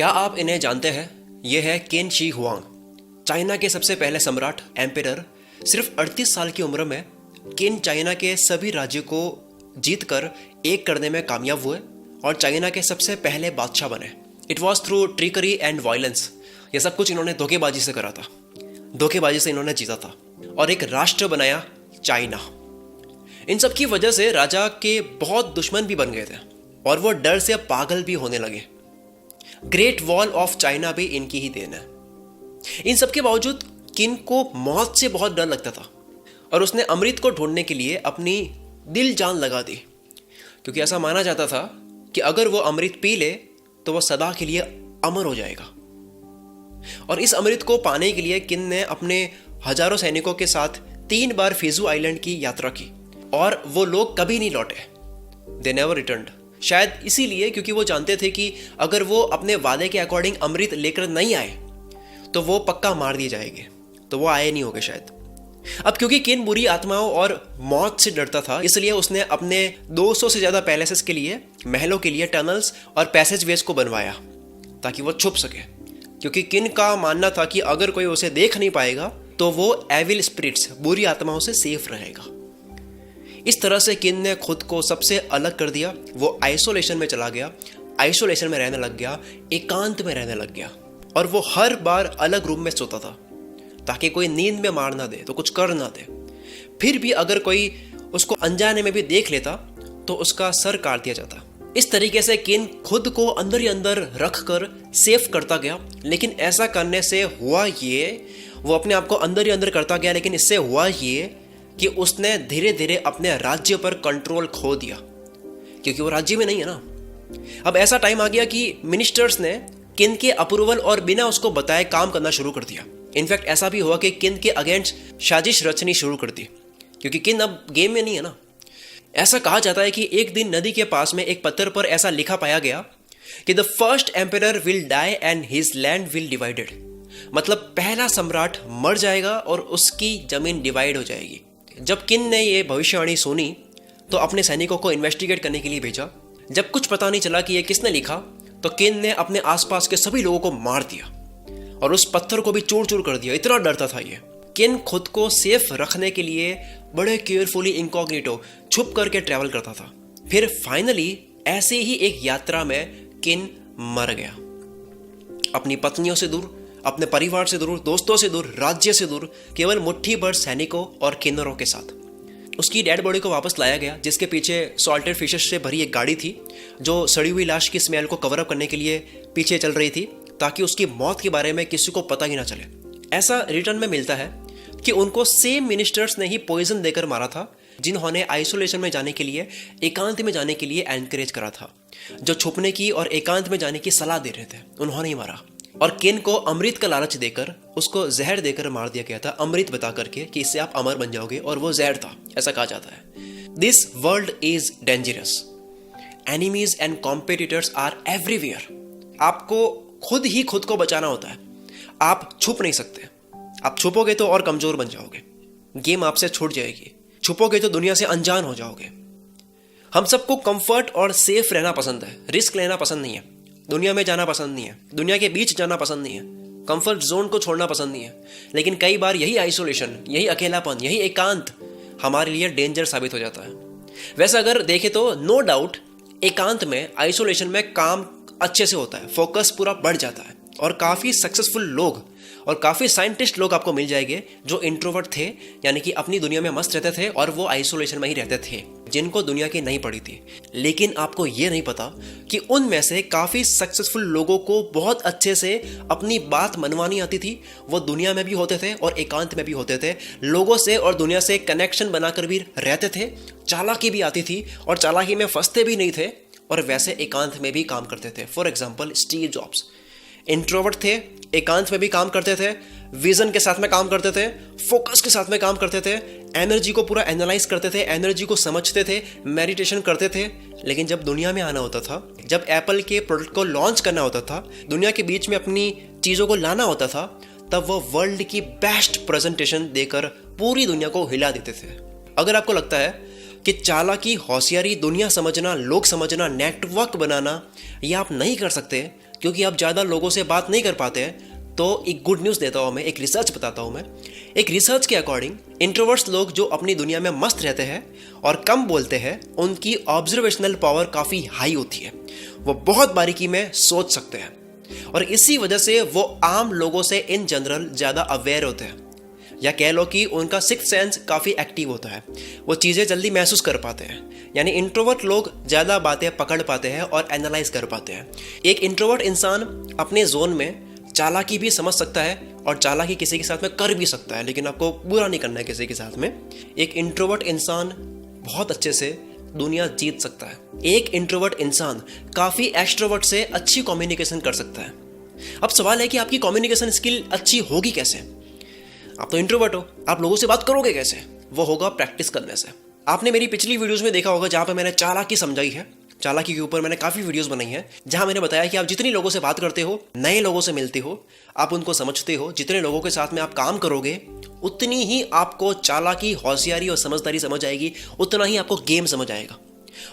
क्या आप इन्हें जानते हैं? ये है किन शी हुआंग, चाइना के सबसे पहले सम्राट एम्परर। सिर्फ 38 साल की उम्र में किन चाइना के सभी राज्यों को जीतकर एक करने में कामयाब हुए और चाइना के सबसे पहले बादशाह बने। It was through trickery and violence. ये सब कुछ इन्होंने धोखेबाजी से करा था, धोखेबाजी से इन्होंने जीता था और एक राष्ट्र बनाया चाइना। इन सब की वजह से राजा के बहुत दुश्मन भी बन गए थे और वो डर से पागल भी होने लगे। ग्रेट वॉल ऑफ चाइना भी इनकी ही देन है। इन सब के बावजूद किन को मौत से बहुत डर लगता था और उसने अमृत को ढूंढने के लिए अपनी दिल जान लगा दी, क्योंकि ऐसा माना जाता था कि अगर वो अमृत पी ले तो वो सदा के लिए अमर हो जाएगा। और इस अमृत को पाने के लिए किन ने अपने हजारों सैनिकों के साथ 3 बार फिजू आइलैंड की यात्रा की और वो लोग कभी नहीं लौटे। They never returned. शायद इसीलिए क्योंकि वो जानते थे कि अगर वो अपने वादे के अकॉर्डिंग अमृत लेकर नहीं आए तो वो पक्का मार दिए जाएंगे, तो वो आए नहीं होंगे शायद। अब क्योंकि किन बुरी आत्माओं और मौत से डरता था, इसलिए उसने अपने 200 से ज्यादा पैलेसेस के लिए, महलों के लिए टनल्स और पैसेज वेज को बनवाया ताकि वो छुप सके, क्योंकि किन का मानना था कि अगर कोई उसे देख नहीं पाएगा तो वो एविल स्पिरिट्स, बुरी आत्माओं से सेफ रहेगा। इस तरह से किन ने खुद को सबसे अलग कर दिया। वो आइसोलेशन में चला गया, आइसोलेशन में रहने लग गया, एकांत में रहने लग गया और वो हर बार अलग रूम में सोता था ताकि कोई नींद में मार ना दे, तो कुछ कर ना दे। फिर भी अगर कोई उसको अनजाने में भी देख लेता तो उसका सर काट दिया जाता। इस तरीके से किन खुद को अंदर ही अंदर रख कर सेफ करता गया, लेकिन ऐसा करने से हुआ ये, वो अपने आप को अंदर ही अंदर करता गया, लेकिन इससे हुआ ये कि उसने धीरे धीरे अपने राज्य पर कंट्रोल खो दिया, क्योंकि वो राज्य में नहीं है ना। अब ऐसा टाइम आ गया कि मिनिस्टर्स ने किन के अप्रूवल और बिना उसको बताए काम करना शुरू कर दिया। इनफैक्ट ऐसा भी हुआ कि किन के अगेंस्ट साजिश रचनी शुरू कर दी, क्योंकि किन अब गेम में नहीं है ना। ऐसा कहा जाता है कि एक दिन नदी के पास में एक पत्थर पर ऐसा लिखा पाया गया कि the first emperor will die and his land will divided. मतलब पहला सम्राट मर जाएगा और उसकी जमीन डिवाइड हो जाएगी। जब किन ने ये भविष्यवाणी सुनी तो अपने सैनिकों को इन्वेस्टिगेट करने के लिए भेजा। जब कुछ पता नहीं चला कि ये किसने लिखा तो किन ने अपने आसपास के सभी लोगों को मार दिया और उस पत्थर को भी चूर चूर कर दिया। इतना डरता था ये। किन खुद को सेफ रखने के लिए बड़े केयरफुली इनकॉग्निटो छुप करके ट्रैवल करता था। फिर फाइनली ऐसे ही एक यात्रा में किन मर गया, अपनी पत्नियों से दूर, अपने परिवार से दूर, दोस्तों से दूर, राज्य से दूर, केवल मुट्ठी भर सैनिकों और किन्नरों के साथ। उसकी डेड बॉडी को वापस लाया गया, जिसके पीछे सॉल्टेड फिशेस से भरी एक गाड़ी थी जो सड़ी हुई लाश की स्मेल को कवर अप करने के लिए पीछे चल रही थी, ताकि उसकी मौत के बारे में किसी को पता ही ना चले। ऐसा रिटर्न में मिलता है कि उनको सेम मिनिस्टर्स ने ही पॉइजन देकर मारा था जिन्होंने आइसोलेशन में जाने के लिए, एकांत में जाने के लिए एनकरेज करा था। जो छुपने की और एकांत में जाने की सलाह दे रहे थे उन्होंने ही मारा। और किन को अमृत का लालच देकर उसको जहर देकर मार दिया गया था, अमृत बता करके कि इससे आप अमर बन जाओगे, और वो जहर था, ऐसा कहा जाता है। This world is dangerous, enemies and competitors are everywhere. आपको खुद ही खुद को बचाना होता है, आप छुप नहीं सकते। आप छुपोगे तो और कमजोर बन जाओगे, गेम आपसे छूट जाएगी। छुपोगे तो दुनिया से अनजान हो जाओगे। हम सबको कंफर्ट और सेफ रहना पसंद है, रिस्क लेना पसंद नहीं है, दुनिया में जाना पसंद नहीं है, दुनिया के बीच जाना पसंद नहीं है, कंफर्ट जोन को छोड़ना पसंद नहीं है। लेकिन कई बार यही आइसोलेशन, यही अकेलापन, यही एकांत हमारे लिए डेंजर साबित हो जाता है। वैसे अगर देखें तो नो डाउट एकांत में, आइसोलेशन में काम अच्छे से होता है, फोकस पूरा बढ़ जाता है और काफ़ी सक्सेसफुल लोग और काफ़ी साइंटिस्ट लोग आपको मिल जाएंगे जो इंट्रोवर्ट थे, यानी कि अपनी दुनिया में मस्त रहते थे और वो आइसोलेशन में ही रहते थे, जिनको दुनिया की नहीं पड़ी थी। लेकिन आपको ये नहीं पता कि उनमें से काफ़ी सक्सेसफुल लोगों को बहुत अच्छे से अपनी बात मनवानी आती थी। वो दुनिया में भी होते थे और एकांत में भी होते थे, लोगों से और दुनिया से कनेक्शन बनाकर भी रहते थे। चालाकी भी आती थी और चालाकी में फंसते भी नहीं थे और वैसे एकांत में भी काम करते थे। For example Steve jobs introvert थे, एकांत में भी काम करते थे, विजन के साथ में काम करते थे, फोकस के साथ में काम करते थे, एनर्जी को पूरा एनालाइज करते थे, एनर्जी को समझते थे, मेडिटेशन करते थे। लेकिन जब दुनिया में आना होता था, जब एप्पल के प्रोडक्ट को लॉन्च करना होता था, दुनिया के बीच में अपनी चीज़ों को लाना होता था, तब वो वर्ल्ड की बेस्ट प्रेजेंटेशन देकर पूरी दुनिया को हिला देते थे। अगर आपको लगता है कि चालाकी, होशियारी, दुनिया समझना, लोग समझना, नेटवर्क बनाना ये आप नहीं कर सकते, क्योंकि आप ज़्यादा लोगों से बात नहीं कर पाते हैं, तो एक गुड न्यूज़ देता हूँ मैं, एक रिसर्च बताता हूँ मैं। एक रिसर्च के अकॉर्डिंग इंट्रोवर्ट्स लोग जो अपनी दुनिया में मस्त रहते हैं और कम बोलते हैं, उनकी ऑब्जर्वेशनल पावर काफ़ी हाई होती है। वो बहुत बारीकी में सोच सकते हैं और इसी वजह से वो आम लोगों से इन जनरल ज़्यादा अवेयर होते हैं, या कह लो कि उनका सिक्स्थ सेंस काफ़ी एक्टिव होता है। वो चीज़ें जल्दी महसूस कर पाते हैं। यानी इंट्रोवर्ट लोग ज़्यादा बातें पकड़ पाते हैं और एनालाइज कर पाते हैं। एक इंट्रोवर्ट इंसान अपने जोन में चालाकी भी समझ सकता है और चालाकी किसी के साथ में कर भी सकता है, लेकिन आपको बुरा नहीं करना है किसी के साथ में। एक इंट्रोवर्ट इंसान बहुत अच्छे से दुनिया जीत सकता है। एक इंट्रोवर्ट इंसान काफ़ी एक्सट्रोवर्ट से अच्छी कम्युनिकेशन कर सकता है। अब सवाल है कि आपकी कम्युनिकेशन स्किल अच्छी होगी कैसे? आप तो इंट्रोवर्ट हो, आप लोगों से बात करोगे कैसे? वो होगा प्रैक्टिस करने से। आपने मेरी पिछली वीडियोस में देखा होगा जहाँ पे मैंने चालाकी समझाई है। चालाकी के ऊपर मैंने काफ़ी वीडियोस बनाई हैं जहाँ मैंने बताया कि आप जितनी लोगों से बात करते हो, नए लोगों से मिलते हो, आप उनको समझते हो, जितने लोगों के साथ में आप काम करोगे, उतनी ही आपको चालाकी, होशियारी और समझदारी समझ आएगी, उतना ही आपको गेम समझ आएगा।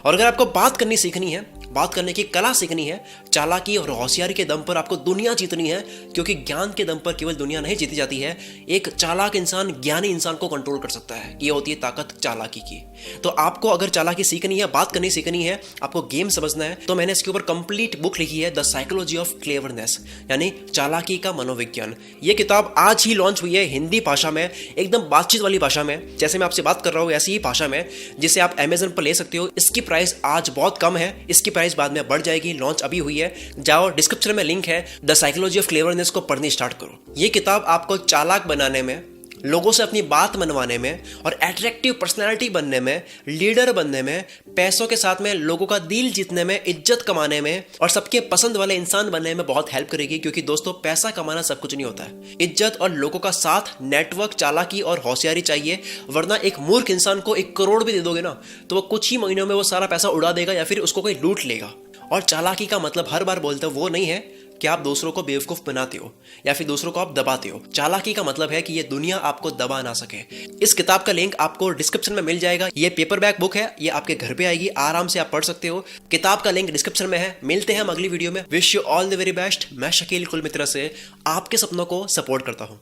और अगर आपको बात करनी सीखनी है, बात करने की कला सीखनी है, चालाकी और होशियारी के दम पर आपको दुनिया जीतनी है, क्योंकि ज्ञान के दम पर केवल दुनिया नहीं जीती जाती है। एक चालाक इंसान ज्ञानी इंसान को कंट्रोल कर सकता है। ये होती है ताकत चालाकी की। तो आपको अगर चालाकी सीखनी है, बात करनी सीखनी है, आपको गेम समझना है, तो मैंने इसके ऊपर कंप्लीट बुक लिखी है, द साइकोलॉजी ऑफ क्लेवरनेस, यानी चालाकी का मनोविज्ञान। ये किताब आज ही लॉन्च हुई है हिंदी भाषा में, एकदम बातचीत वाली भाषा में, जैसे मैं आपसे बात कर रहा हूँ ऐसी ही भाषा में, जिसे आप अमेजन पर ले सकते हो। इसकी प्राइस आज बहुत कम है, इसकी प्राइस बाद में बढ़ जाएगी। लॉन्च अभी हुई है, जाओ डिस्क्रिप्शन में लिंक है, द साइकोलॉजी ऑफ क्लेवरनेस को पढ़नी स्टार्ट करो। ये किताब आपको चालाक बनाने में, लोगों से अपनी बात मनवाने में और एट्रैक्टिव पर्सनैलिटी बनने में, लीडर बनने में, पैसों के साथ में लोगों का दिल जीतने में, इज्जत कमाने में और सबके पसंद वाले इंसान बनने में बहुत हेल्प करेगी। क्योंकि दोस्तों, पैसा कमाना सब कुछ नहीं होता है। इज्जत और लोगों का साथ, नेटवर्क, चालाकी और होशियारी चाहिए। वरना एक मूर्ख इंसान को 1 करोड़ भी दे दोगे ना, तो वो कुछ ही महीनों में वो सारा पैसा उड़ा देगा या फिर उसको कोई लूट लेगा। और चालाकी का मतलब हर बार बोलते हो वो नहीं है कि आप दूसरों को बेवकूफ बनाते हो या फिर दूसरों को आप दबाते हो। चालाकी का मतलब है कि ये दुनिया आपको दबा ना सके। इस किताब का लिंक आपको डिस्क्रिप्शन में मिल जाएगा। ये पेपरबैक बुक है, ये आपके घर पे आएगी, आराम से आप पढ़ सकते हो। किताब का लिंक डिस्क्रिप्शन में है। मिलते हैं हम अगली वीडियो में। Wish you all the very best. मैं शकील कुल मित्रा से आपके सपनों को सपोर्ट करता हूँ।